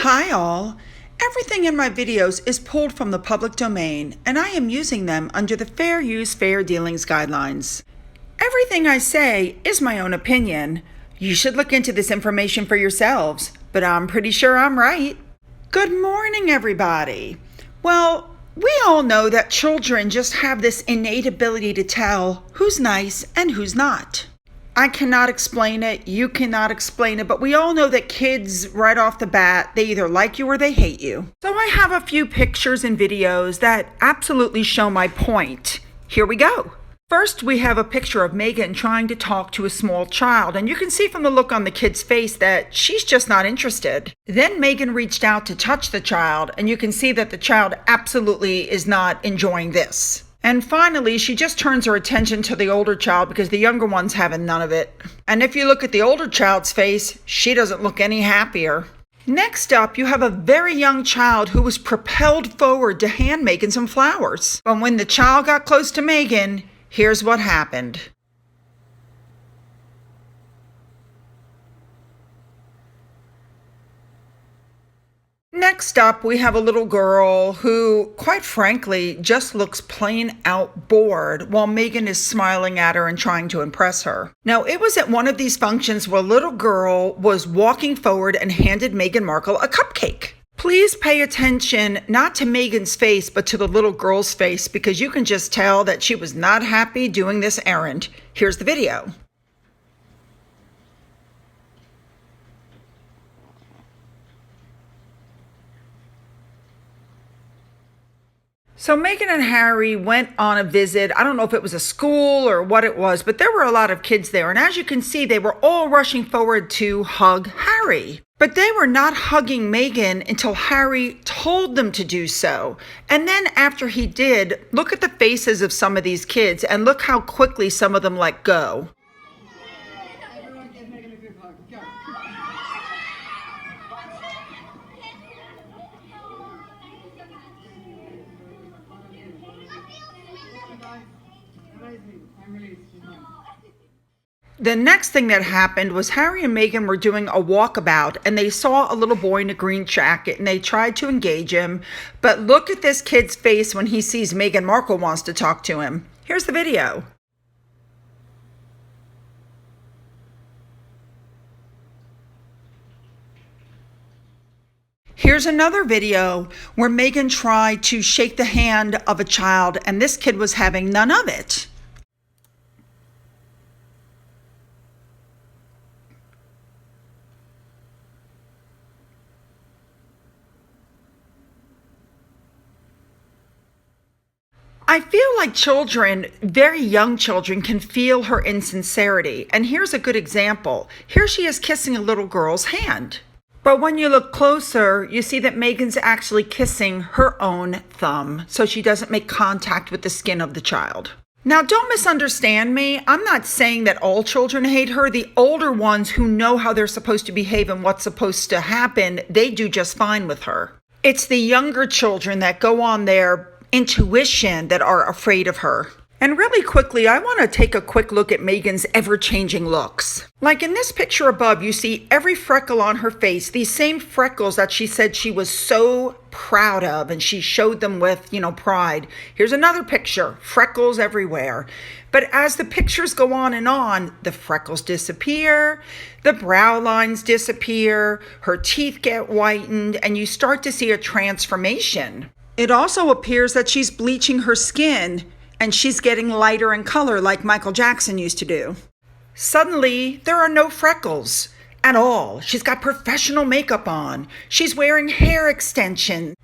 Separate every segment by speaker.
Speaker 1: Hi all! Everything in my videos is pulled from the public domain and I am using them under the Fair Use Fair Dealings guidelines. Everything I say is my own opinion. You should look into this information for yourselves, but I'm pretty sure I'm right. Good morning, everybody. Well, we all know that children just have this innate ability to tell who's nice and who's not. I cannot explain it, you cannot explain it, but we all know that kids, right off the bat, they either like you or they hate you. So I have a few pictures and videos that absolutely show my point. Here we go. First, we have a picture of Megan trying to talk to a small child, and you can see from the look on the kid's face that she's just not interested. Then Megan reached out to touch the child, and you can see that the child absolutely is not enjoying this. And finally, she just turns her attention to the older child because the younger one's having none of it. And if you look at the older child's face, she doesn't look any happier. Next up, you have a very young child who was propelled forward to hand Megan some flowers. But when the child got close to Megan, here's what happened. Next up, we have a little girl who, quite frankly, just looks plain out bored while Megan is smiling at her and trying to impress her. Now, it was at one of these functions where a little girl was walking forward and handed Meghan Markle a cupcake. Please pay attention not to Megan's face, but to the little girl's face, because you can just tell that she was not happy doing this errand. Here's the video. So Meghan and Harry went on a visit. I don't know if it was a school or what it was, but there were a lot of kids there. And as you can see, they were all rushing forward to hug Harry. But they were not hugging Meghan until Harry told them to do so. And then after he did, look at the faces of some of these kids and look how quickly some of them let go. The next thing that happened was Harry and Meghan were doing a walkabout and they saw a little boy in a green jacket and they tried to engage him. But look at this kid's face when he sees Meghan Markle wants to talk to him. Here's the video. Here's another video where Meghan tried to shake the hand of a child and this kid was having none of it. I feel like children, very young children, can feel her insincerity. And here's a good example. Here she is kissing a little girl's hand. But when you look closer, you see that Meghan's actually kissing her own thumb, so she doesn't make contact with the skin of the child. Now, don't misunderstand me. I'm not saying that all children hate her. The older ones who know how they're supposed to behave and what's supposed to happen, they do just fine with her. It's the younger children that go on their intuition that are afraid of her. And really quickly, I want to take a quick look at Meghan's ever-changing looks. Like in this picture above, you see every freckle on her face, these same freckles that she said she was so proud of, and she showed them with, pride. Here's another picture, freckles everywhere. But as the pictures go on, the freckles disappear, the brow lines disappear, her teeth get whitened, and you start to see a transformation. It also appears that she's bleaching her skin and she's getting lighter in color like Michael Jackson used to do. Suddenly, there are no freckles at all. She's got professional makeup on. She's wearing hair extensions.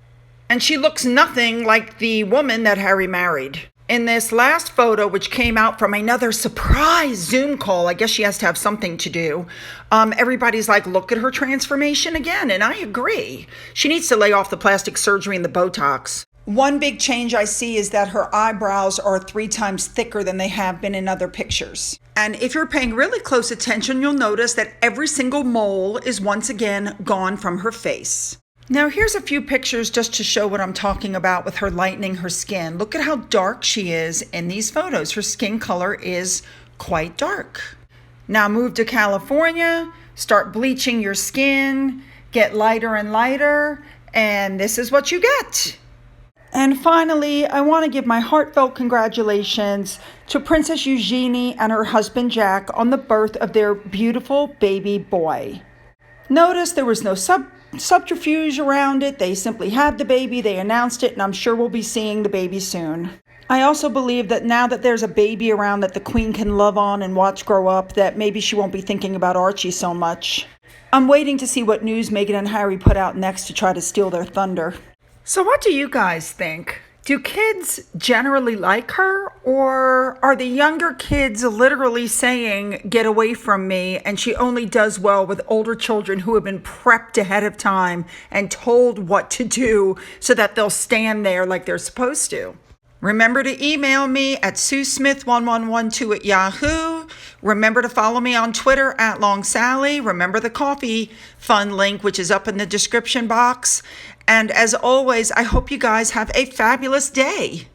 Speaker 1: And she looks nothing like the woman that Harry married. In this last photo, which came out from another surprise Zoom call, I guess she has to have something to do, everybody's like, look at her transformation again, and I agree. She needs to lay off the plastic surgery and the Botox. One big change I see is that her eyebrows are 3 times thicker than they have been in other pictures. And if you're paying really close attention, you'll notice that every single mole is once again gone from her face. Now here's a few pictures just to show what I'm talking about with her lightening her skin. Look at how dark she is in these photos. Her skin color is quite dark. Now move to California, start bleaching your skin, get lighter and lighter, and this is what you get. And finally, I want to give my heartfelt congratulations to Princess Eugenie and her husband Jack on the birth of their beautiful baby boy. Notice there was no subterfuge around it. They simply had the baby, they announced it, and I'm sure we'll be seeing the baby soon. I also believe that now that there's a baby around that the Queen can love on and watch grow up, that maybe she won't be thinking about Archie so much. I'm waiting to see what news Meghan and Harry put out next to try to steal their thunder. So what do you guys think? Do kids generally like her, or are the younger kids literally saying, get away from me, and she only does well with older children who have been prepped ahead of time and told what to do so that they'll stand there like they're supposed to? Remember to email me at SueSmith1112@Yahoo. Remember to follow me on Twitter at LongSally. Remember the coffee fund link, which is up in the description box. And as always, I hope you guys have a fabulous day.